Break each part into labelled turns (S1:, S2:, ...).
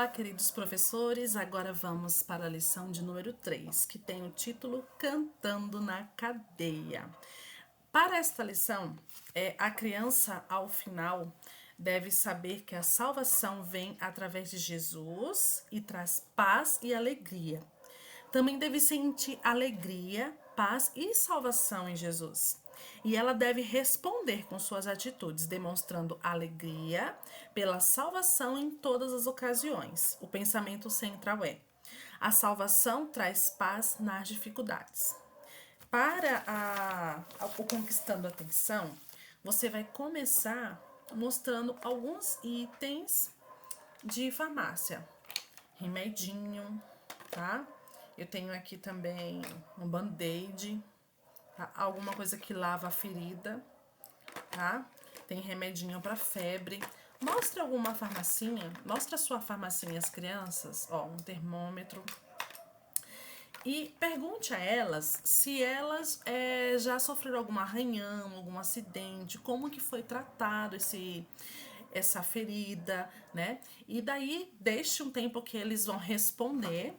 S1: Olá, queridos professores. Agora vamos para a lição de número 3, que tem o título Cantando na Cadeia. Para esta lição, a criança, ao final, deve saber que a salvação vem através de Jesus e traz paz e alegria. Também deve sentir alegria, paz e salvação em Jesus. E ela deve responder com suas atitudes, demonstrando alegria pela salvação em todas as ocasiões. O pensamento central é: a salvação traz paz nas dificuldades. Para o Conquistando a Atenção, você vai começar mostrando alguns itens de farmácia. Remedinho, tá? Eu tenho aqui também um band-aid, tá? Alguma coisa que lava a ferida, tá? Tem remedinho para febre. Mostra alguma farmacinha, mostra a sua farmacinha às crianças, ó, um termômetro. E pergunte a elas se elas já sofreram algum arranhão, algum acidente, como que foi tratado essa ferida, né? E daí deixe um tempo que eles vão responder.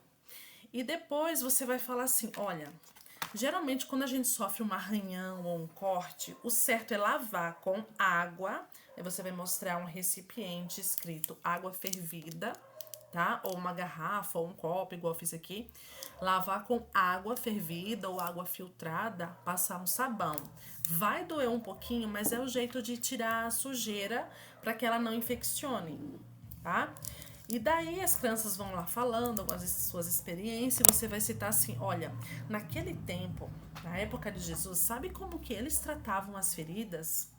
S1: E depois você vai falar assim: olha, geralmente quando a gente sofre um arranhão ou um corte, o certo é lavar com água. Aí você vai mostrar um recipiente escrito água fervida, tá? Ou uma garrafa ou um copo, igual eu fiz aqui. Lavar com água fervida ou água filtrada, passar um sabão. Vai doer um pouquinho, mas é o jeito de tirar a sujeira para que ela não infeccione, tá? E daí as crianças vão lá falando as suas experiências e você vai citar assim: olha, naquele tempo, na época de Jesus, sabe como que eles tratavam as feridas?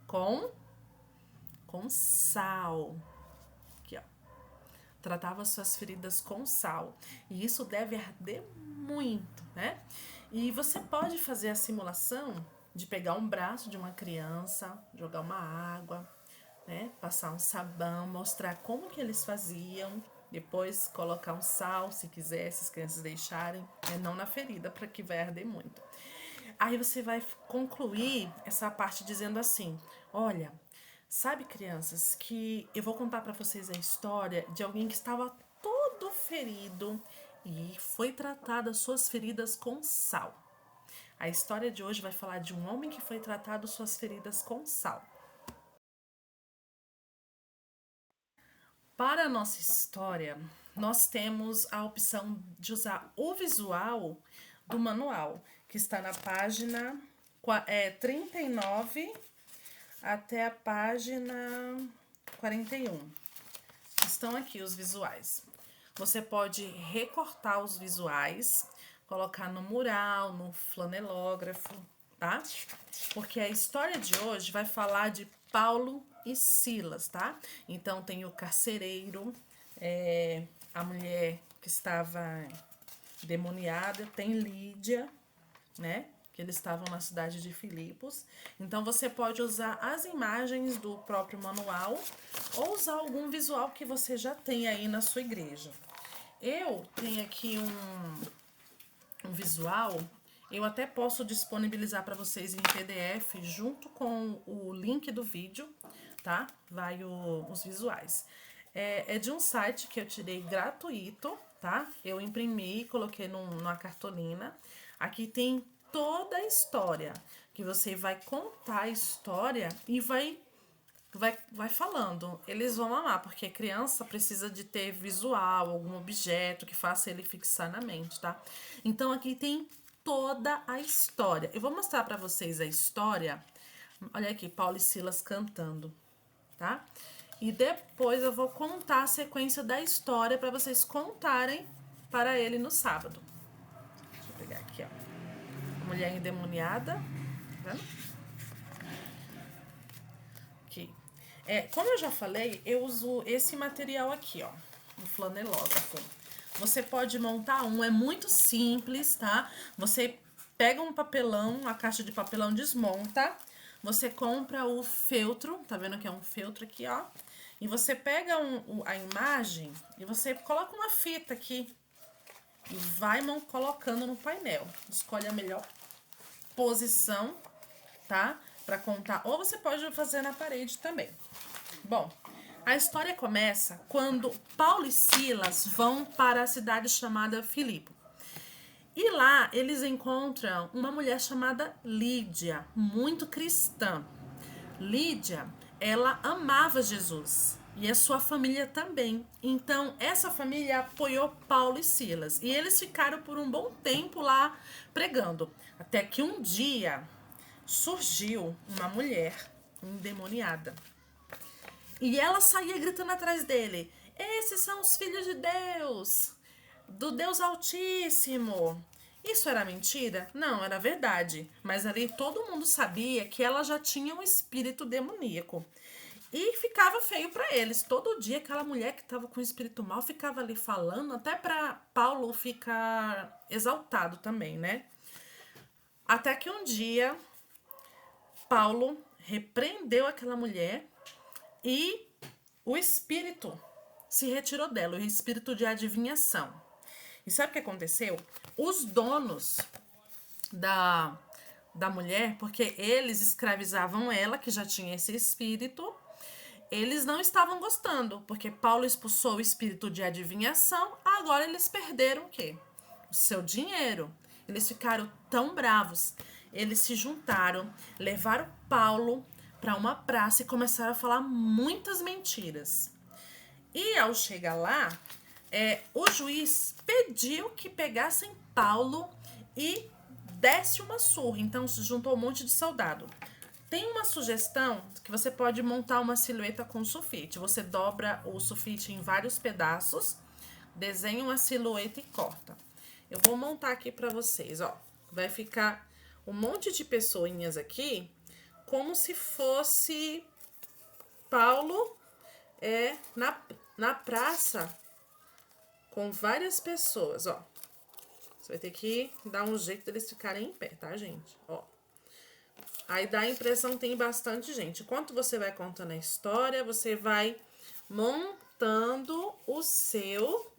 S1: Com sal. Aqui, ó. Tratava suas feridas com sal. E isso deve arder muito, né? E você pode fazer a simulação de pegar um braço de uma criança, jogar uma água, né? Passar um sabão, mostrar como que eles faziam, depois colocar um sal, se quiser, se as crianças deixarem, né? Não na ferida, para que vai arder muito. Aí você vai concluir essa parte dizendo assim: olha, sabe, crianças, que eu vou contar para vocês a história de alguém que estava todo ferido e foi tratado as suas feridas com sal. A história de hoje vai falar de um homem que foi tratado suas feridas com sal. Para a nossa história, nós temos a opção de usar o visual do manual, que está na página 39 até a página 41. Estão aqui os visuais. Você pode recortar os visuais, colocar no mural, no flanelógrafo, tá? Porque a história de hoje vai falar de Paulo e Silas, tá? Então tem o carcereiro, a mulher que estava demoniada, tem Lídia, né? Que eles estavam na cidade de Filipos. Então você pode usar as imagens do próprio manual ou usar algum visual que você já tem aí na sua igreja. Eu tenho aqui um visual, eu até posso disponibilizar para vocês em PDF junto com o link do vídeo, tá? Vai os visuais. É de um site que eu tirei gratuito, tá? Eu imprimi e coloquei numa cartolina. Aqui tem toda a história, que você vai contar a história e vai falando. Eles vão amar, porque criança precisa de ter visual, algum objeto que faça ele fixar na mente, tá? Então aqui tem toda a história. Eu vou mostrar pra vocês a história. Olha aqui, Paulo e Silas cantando, tá? E depois eu vou contar a sequência da história pra vocês contarem para ele no sábado. Deixa eu pegar aqui, ó. Mulher endemoniada, tá vendo? Aqui. Como eu já falei, eu uso esse material aqui, ó, o flanelógrafo. Você pode montar um, é muito simples, tá? Você pega um papelão, a caixa de papelão desmonta, você compra o feltro, tá vendo que é um feltro aqui, ó? E você pega a imagem e você coloca uma fita aqui e vai colocando no painel. Escolhe a melhor posição, tá? Pra contar. Ou você pode fazer na parede também. Bom, A história começa quando Paulo e Silas vão para a cidade chamada Filipe. E lá eles encontram uma mulher chamada Lídia, muito cristã. Lídia, ela amava Jesus e a sua família também. Então, essa família apoiou Paulo e Silas. E eles ficaram por um bom tempo lá pregando. Até que um dia surgiu uma mulher endemoniada. E ela saía gritando atrás dele: Esses são os filhos de Deus, do Deus Altíssimo. Isso era mentira? Não, era verdade. Mas ali todo mundo sabia que ela já tinha um espírito demoníaco. E ficava feio para eles. Todo dia aquela mulher que estava com o espírito mal ficava ali falando, até para Paulo ficar exaltado também, né? Até que um dia Paulo repreendeu aquela mulher e o espírito se retirou dela, o espírito de adivinhação. E sabe o que aconteceu? Os donos da mulher, porque eles escravizavam ela, que já tinha esse espírito, eles não estavam gostando, porque Paulo expulsou o espírito de adivinhação, agora eles perderam o quê? O seu dinheiro. Eles ficaram tão bravos. Eles se juntaram, levaram Paulo para uma praça e começaram a falar muitas mentiras. E ao chegar lá, o juiz pediu que pegassem Paulo e desse uma surra. Então se juntou um monte de soldado. Tem uma sugestão que você pode montar uma silhueta com sulfite. Você dobra o sulfite em vários pedaços, desenha uma silhueta e corta. Eu vou montar aqui para vocês, ó. Vai ficar um monte de pessoinhas aqui, como se fosse Paulo na praça com várias pessoas, ó. Você vai ter que dar um jeito deles ficarem em pé, tá, gente? Ó. Aí dá a impressão que tem bastante gente. Enquanto você vai contando a história, você vai montando o seu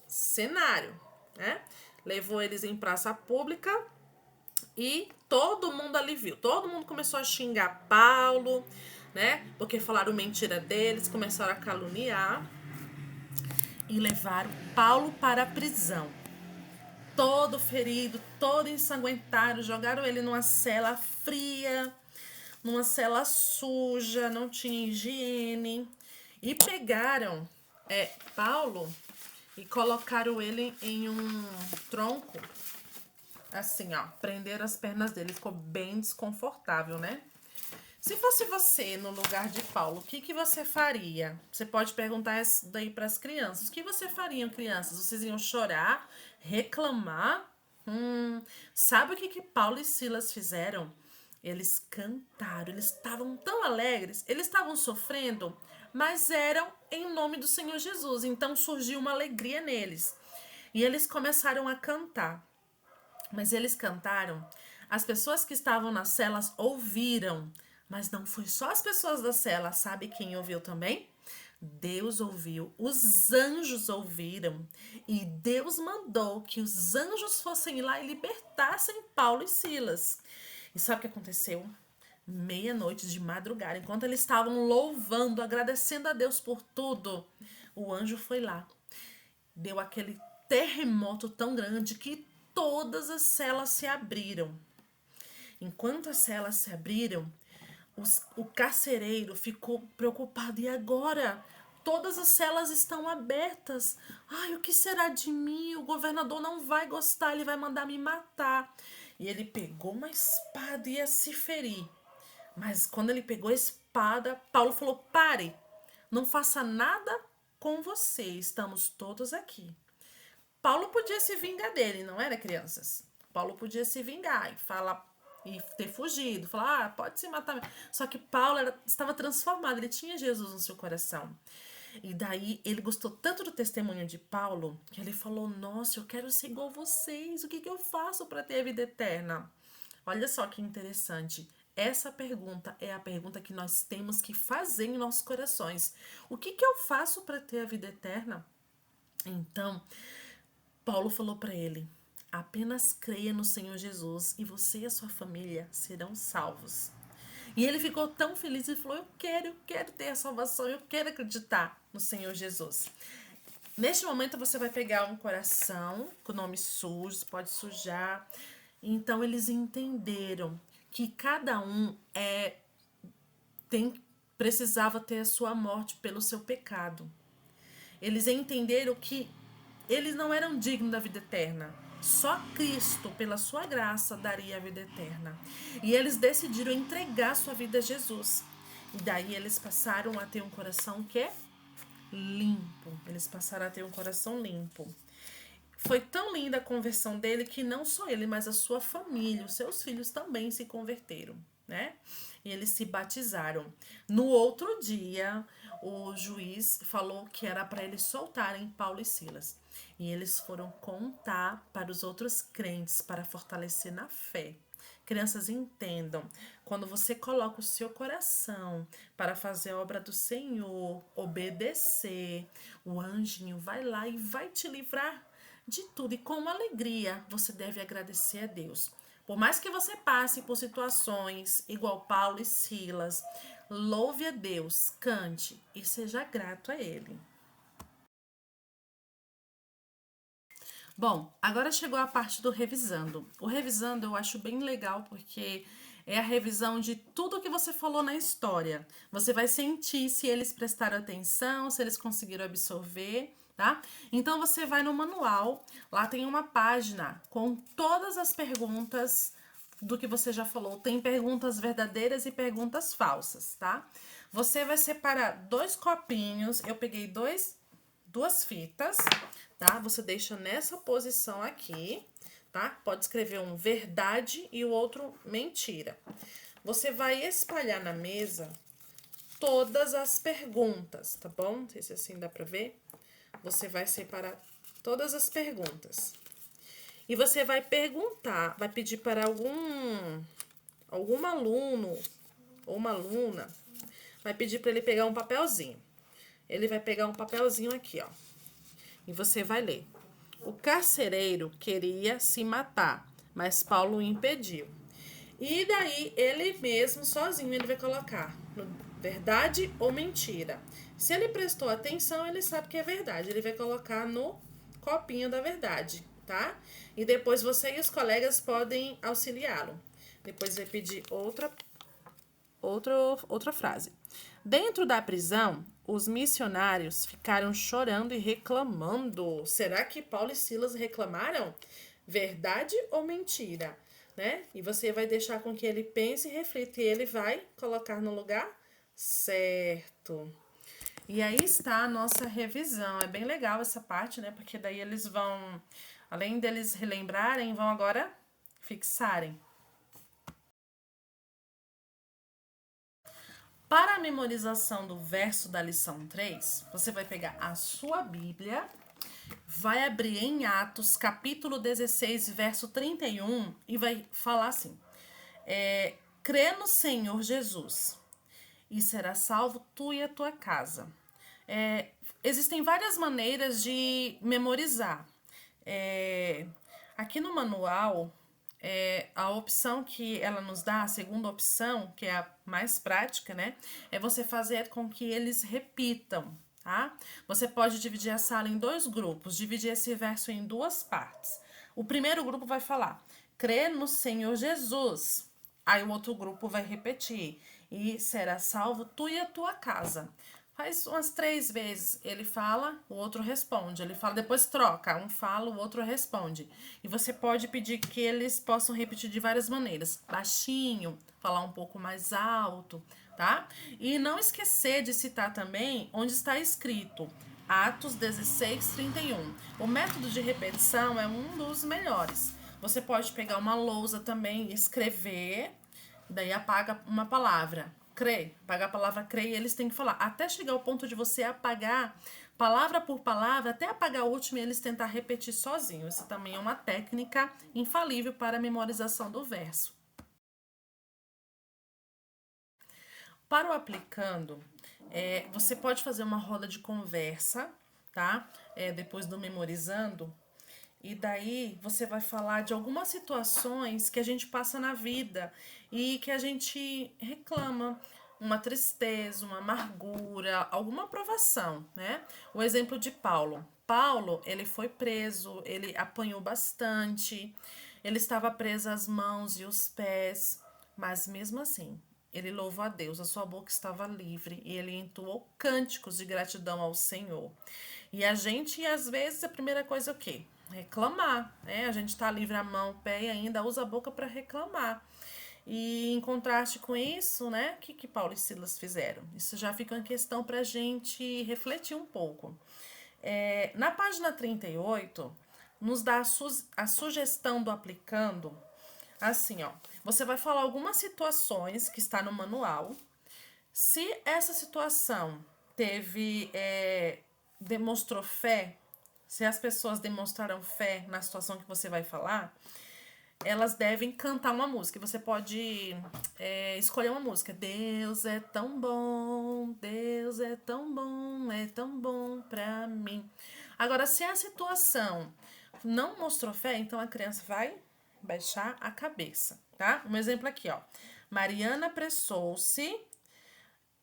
S1: cenário, né? Levou eles em praça pública e todo mundo ali viu. Todo mundo começou a xingar Paulo, né? Porque falaram mentira deles, começaram a caluniar e levaram Paulo para a prisão. Todo ferido, todo ensanguentado, jogaram ele numa cela fria, numa cela suja, não tinha higiene. E pegaram Paulo e colocaram ele em um tronco, assim, ó, prenderam as pernas dele, ficou bem desconfortável, né? Se fosse você no lugar de Paulo, o que você faria? Você pode perguntar isso daí para as crianças. O que você fariam, crianças? Vocês iam chorar, reclamar? Sabe o que Paulo e Silas fizeram? Eles cantaram, eles estavam tão alegres, eles estavam sofrendo, mas eram em nome do Senhor Jesus. Então surgiu uma alegria neles. E eles começaram a cantar. Mas eles cantaram, as pessoas que estavam nas celas ouviram, mas não foi só as pessoas da cela, sabe quem ouviu também? Deus ouviu, os anjos ouviram e Deus mandou que os anjos fossem lá e libertassem Paulo e Silas. E sabe o que aconteceu? Meia-noite de madrugada, enquanto eles estavam louvando, agradecendo a Deus por tudo, o anjo foi lá, deu aquele terremoto tão grande que todas as celas se abriram. Enquanto as celas se abriram, o carcereiro ficou preocupado. E agora? Todas as celas estão abertas. Ai, o que será de mim? O governador não vai gostar, ele vai mandar me matar. E ele pegou uma espada e ia se ferir. Mas quando ele pegou a espada, Paulo falou: pare, não faça nada com você, estamos todos aqui. Paulo podia se vingar dele, não era, crianças? Paulo podia se vingar e falar e ter fugido, falar, pode se matar. Só que Paulo estava transformado, ele tinha Jesus no seu coração. E daí ele gostou tanto do testemunho de Paulo que ele falou: nossa, eu quero ser igual a vocês, o que eu faço para ter a vida eterna? Olha só que interessante. Essa pergunta é a pergunta que nós temos que fazer em nossos corações. O que eu faço para ter a vida eterna? Então, Paulo falou para ele: apenas creia no Senhor Jesus e você e a sua família serão salvos. E ele ficou tão feliz e falou: eu quero ter a salvação, eu quero acreditar no Senhor Jesus. Neste momento você vai pegar um coração com o nome sujo, pode sujar. Então eles entenderam que cada um precisava ter a sua morte pelo seu pecado. Eles entenderam que eles não eram dignos da vida eterna. Só Cristo, pela sua graça, daria a vida eterna. E eles decidiram entregar sua vida a Jesus. E daí eles passaram a ter um coração que é limpo. Eles passaram a ter um coração limpo. Foi tão linda a conversão dele que não só ele, mas a sua família, os seus filhos também se converteram, né? E eles se batizaram. No outro dia, o juiz falou que era para eles soltarem Paulo e Silas. E eles foram contar para os outros crentes para fortalecer na fé. Crianças, entendam, quando você coloca o seu coração para fazer a obra do Senhor, obedecer, o anjinho vai lá e vai te livrar de tudo. E com alegria você deve agradecer a Deus. Por mais que você passe por situações igual Paulo e Silas, louve a Deus, cante e seja grato a Ele. Bom, agora chegou a parte do revisando. O revisando eu acho bem legal porque é a revisão de tudo que você falou na história. Você vai sentir se eles prestaram atenção, se eles conseguiram absorver, tá? Então você vai no manual, lá tem uma página com todas as perguntas do que você já falou. Tem perguntas verdadeiras e perguntas falsas, tá? Você vai separar dois copinhos. Eu peguei duas fitas, tá? Você deixa nessa posição aqui, tá? Pode escrever um verdade e o outro mentira. Você vai espalhar na mesa todas as perguntas, tá bom? Não sei se assim dá pra ver. Você vai separar todas as perguntas. E você vai perguntar, vai pedir para algum aluno ou uma aluna, vai pedir para ele pegar um papelzinho. Ele vai pegar um papelzinho aqui, ó. E você vai ler. O carcereiro queria se matar, mas Paulo o impediu. E daí, ele mesmo, sozinho, ele vai colocar verdade ou mentira. Se ele prestou atenção, ele sabe que é verdade. Ele vai colocar no copinho da verdade, tá? E depois você e os colegas podem auxiliá-lo. Depois vai pedir outra frase. Dentro da prisão, os missionários ficaram chorando e reclamando. Será que Paulo e Silas reclamaram? Verdade ou mentira? Né? E você vai deixar com que ele pense e reflita. E ele vai colocar no lugar certo. E aí está a nossa revisão. É bem legal essa parte, né? Porque daí eles vão, além deles relembrarem, vão agora fixarem. Para a memorização do verso da lição 3, você vai pegar a sua Bíblia, vai abrir em Atos, capítulo 16, verso 31, e vai falar assim: crê no Senhor Jesus, e será salvo tu e a tua casa. Existem várias maneiras de memorizar. Aqui no manual, a opção que ela nos dá, a segunda opção, que é a mais prática, né? É você fazer com que eles repitam, tá? Você pode dividir a sala em dois grupos, dividir esse verso em duas partes. O primeiro grupo vai falar: crê no Senhor Jesus. Aí o outro grupo vai repetir: e será salvo tu e a tua casa. Faz umas 3 vezes. Ele fala, o outro responde. Ele fala, depois troca. Um fala, o outro responde. E você pode pedir que eles possam repetir de várias maneiras. Baixinho, falar um pouco mais alto, tá? E não esquecer de citar também onde está escrito Atos 16, 31. O método de repetição é um dos melhores. Você pode pegar uma lousa também e escrever, daí apaga uma palavra. Crê, apagar a palavra crê, e eles têm que falar. Até chegar ao ponto de você apagar palavra por palavra, até apagar a última e eles tentar repetir sozinho. Isso também é uma técnica infalível para a memorização do verso. Para o aplicando, você pode fazer uma roda de conversa, tá? Depois do memorizando. E daí você vai falar de algumas situações que a gente passa na vida e que a gente reclama, uma tristeza, uma amargura, alguma provação, né? O exemplo de Paulo. Paulo, ele foi preso, ele apanhou bastante, ele estava preso às mãos e os pés, mas mesmo assim, ele louvou a Deus, a sua boca estava livre e ele entoou cânticos de gratidão ao Senhor. E a gente, às vezes, a primeira coisa é o quê? Reclamar, né? A gente tá livre a mão, o pé e ainda usa a boca para reclamar. E em contraste com isso, né? O que Paulo e Silas fizeram? Isso já fica uma questão para a gente refletir um pouco. Na página 38, nos dá a sugestão do aplicando. Assim, ó. Você vai falar algumas situações que está no manual. Se essa situação demonstrou fé, se as pessoas demonstraram fé na situação que você vai falar, elas devem cantar uma música. Você pode escolher uma música. Deus é tão bom pra mim. Agora, se a situação não mostrou fé, então a criança vai baixar a cabeça, tá? Um exemplo aqui, ó. Mariana apressou-se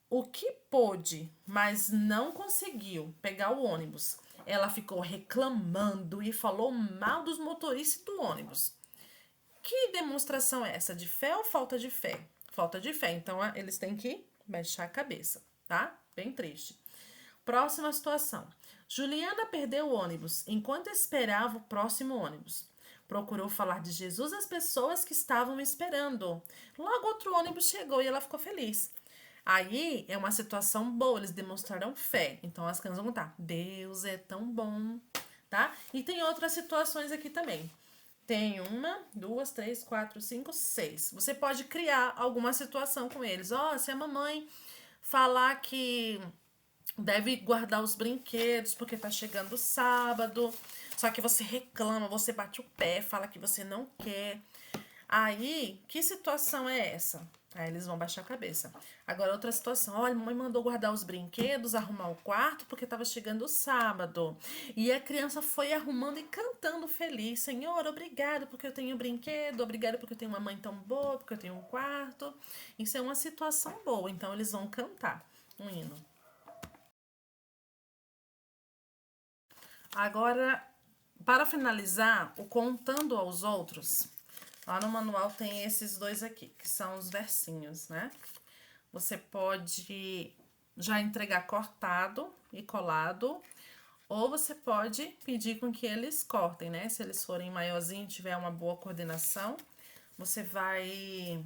S1: o que pôde, mas não conseguiu pegar o ônibus. Ela ficou reclamando e falou mal dos motoristas do ônibus. Que demonstração é essa? De fé ou falta de fé? Falta de fé. Então, eles têm que baixar a cabeça, tá? Bem triste. Próxima situação. Juliana perdeu o ônibus enquanto esperava o próximo ônibus. Procurou falar de Jesus às pessoas que estavam esperando. Logo outro ônibus chegou e ela ficou feliz. Aí é uma situação boa, eles demonstraram fé. Então as crianças vão cantar: Deus é tão bom, tá? E tem outras situações aqui também. Tem uma, duas, três, quatro, cinco, seis. Você pode criar alguma situação com eles. Ó, se a mamãe falar que deve guardar os brinquedos porque tá chegando o sábado, só que você reclama, você bate o pé, fala que você não quer. Aí, que situação é essa? Aí eles vão baixar a cabeça. Agora, outra situação. Olha, mamãe mandou guardar os brinquedos, arrumar o quarto, porque estava chegando o sábado. E a criança foi arrumando e cantando feliz. Senhor, obrigado porque eu tenho brinquedo, obrigado porque eu tenho uma mãe tão boa, porque eu tenho um quarto. Isso é uma situação boa. Então, eles vão cantar um hino. Agora, para finalizar, o contando aos outros. Lá no manual tem esses dois aqui, que são os versinhos, né? Você pode já entregar cortado e colado, ou você pode pedir com que eles cortem, né? Se eles forem maiorzinho e tiver uma boa coordenação, você vai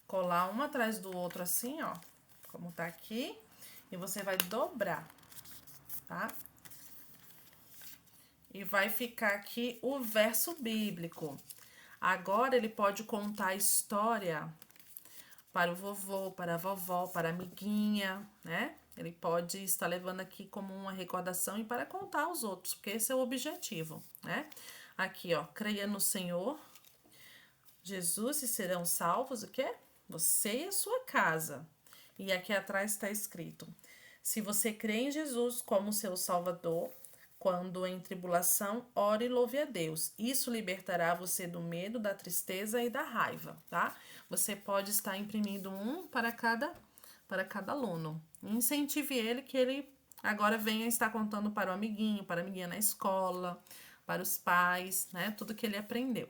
S1: colar um atrás do outro assim, ó, como tá aqui, e você vai dobrar, tá? E vai ficar aqui o verso bíblico. Agora ele pode contar a história para o vovô, para a vovó, para a amiguinha, né? Ele pode estar levando aqui como uma recordação e para contar aos outros, porque esse é o objetivo, né? Aqui, ó, creia no Senhor Jesus e serão salvos o quê? Você e a sua casa. E aqui atrás está escrito: se você crê em Jesus como seu Salvador, quando em tribulação, ore e louve a Deus. Isso libertará você do medo, da tristeza e da raiva, tá? Você pode estar imprimindo um para cada aluno. Incentive ele que ele agora venha estar contando para o amiguinho, para a amiguinha na escola, para os pais, né? Tudo que ele aprendeu.